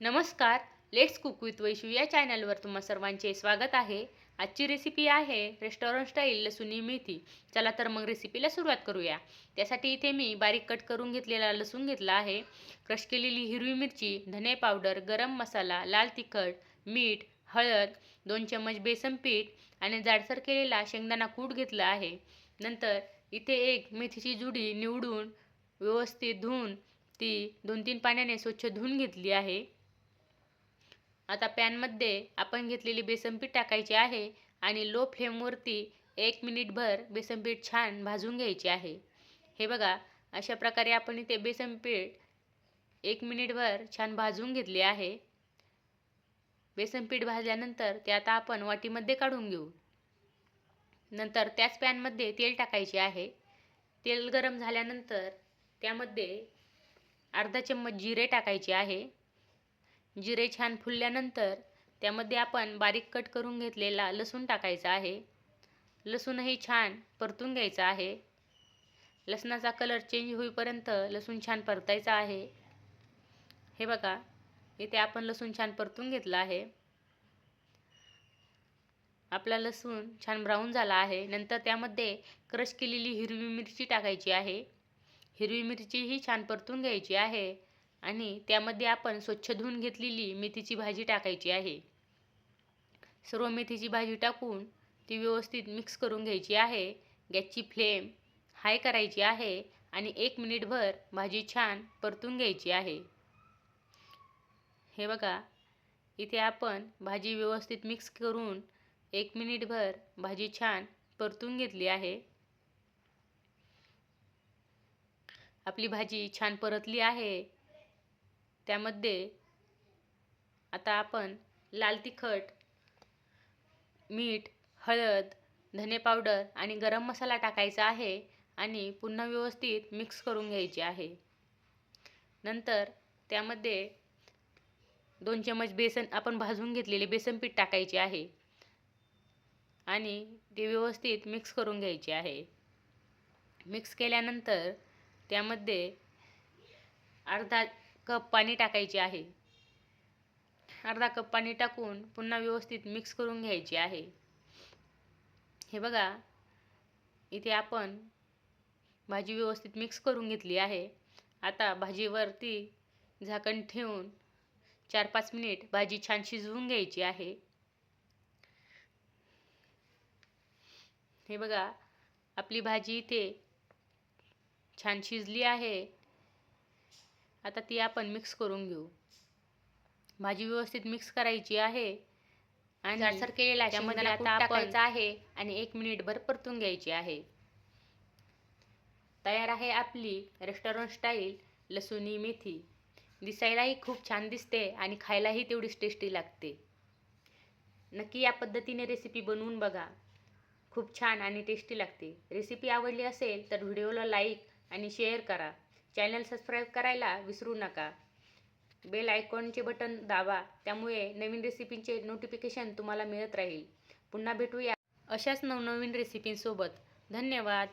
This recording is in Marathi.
नमस्कार. लेट्स कुक विथ वैशू या चॅनलवर तुम्हा सर्वांचे स्वागत आहे. आजची रेसिपी आहे रेस्टॉरंट स्टाईल लसुणी मेथी. चला तर मग रेसिपीला सुरुवात करूया. त्यासाठी इथे मी बारीक कट करून घेतलेला लसूण घेतला आहे, क्रश केलेली हिरवी मिरची, धने पावडर, गरम मसाला, लाल तिखट, मीठ, हळद, 2 चमच बेसन पीठ आणि जाडसर केलेला शेंगदाणा कूट घेतला आहे. नंतर इथे एक मेथीची जुडी निवडून व्यवस्थित धुवून ती 2-3 पाण्याने स्वच्छ धुवून घेतली आहे. आता पॅनमध्ये आपण घेतलेली बेसन पीठ टाकायचे आहे आणि लो फ्लेमवरती 1 मिनिटभर बेसन पीठ छान भाजून घ्यायचे आहे. हे बघा, अशा प्रकारे आपण इथे बेसन पीठ 1 मिनिटभर छान भाजून घेतले आहे. बेसन पीठ भाजल्यानंतर ते आता आपण वाटीमध्ये काढून घेऊ. नंतर त्याच पॅनमध्ये तेल टाकायचे आहे. तेल गरम झाल्यानंतर त्यामध्ये अर्धा चम्मच जिरे टाकायचे आहे. जिरे छान फुलल्यानंतर त्यामध्ये आपण बारीक कट करून घेतलेला लसूण टाकायचा आहे. लसूणही छान परतून घ्यायचा आहे. लसणाचा कलर चेंज होईपर्यंत लसूण छान परतायचा आहे. हे बघा, इथे आपण लसूण छान परतून घेतला आहे. आपला लसूण छान ब्राऊन झाला आहे. नंतर त्यामध्ये क्रश केलेली हिरवी मिरची टाकायची आहे. हिरवी मिरचीही छान परतून घ्यायची आहे आणि त्यामध्ये आपण स्वच्छ धुवून घेतलेली मेथीची भाजी टाकायची आहे. सर्व मेथीची भाजी टाकून ती व्यवस्थित मिक्स करून घ्यायची आहे. गॅसची फ्लेम हाय करायची आहे आणि 1 मिनिटभर भाजी छान परतून घ्यायची आहे. हे बघा, इथे आपण भाजी व्यवस्थित मिक्स करून 1 मिनिटभर भाजी छान परतून घेतली आहे. आपली भाजी छान परतली आहे. त्यामध्ये आता आपण लाल तिखट, मीठ, हळद, धने पावडर आणि गरम मसाला टाकायचा आहे आणि पुन्हा व्यवस्थित मिक्स करून घ्यायचे आहे. नंतर त्यामध्ये 2 चमच बेसन आपण भाजून घेतलेले बेसन पीठ टाकायचे आहे आणि ते व्यवस्थित मिक्स करून घ्यायचे आहे. मिक्स केल्यानंतर त्यामध्ये अर्धा कप पाणी टाकायचे आहे. अर्धा कप पाणी टाकून पुन्हा व्यवस्थित मिक्स करून घ्यायचे आहे. हे बघा, इथे आपण भाजी व्यवस्थित मिक्स करून घेतली आहे. आता भाजीवरती झाकण ठेवून 4-5 मिनिट भाजी छान शिजवून घ्यायची आहे. हे बघा, आपली भाजी इथे छान शिजली आहे. आता ती आपण मिक्स करून घेऊ. भाजी व्यवस्थित मिक्स करायची आहे आणि जाडसर केलेला शेंगदाणा कूट टाकायचा आहे आणि 1 मिनिटभर परतून घ्यायची आहे. तयार आहे आपली रेस्टॉरंट स्टाईल लसुणी मेथी. दिसायलाही खूप छान दिसते आणि खायलाही तेवढीच टेस्टी लागते. नक्की या पद्धतीने रेसिपी बनवून बघा. खूप छान आणि टेस्टी लागते. रेसिपी आवडली असेल तर व्हिडिओला लाईक आणि शेअर करा. चॅनल सबस्क्राईब करायला विसरू नका. बेल आयकॉनचे बटन दाबा, त्यामुळे नवीन रेसिपींचे नोटिफिकेशन तुम्हाला मिळत राहील. पुन्हा भेटूया अशाच नवनवीन रेसिपींसोबत. धन्यवाद.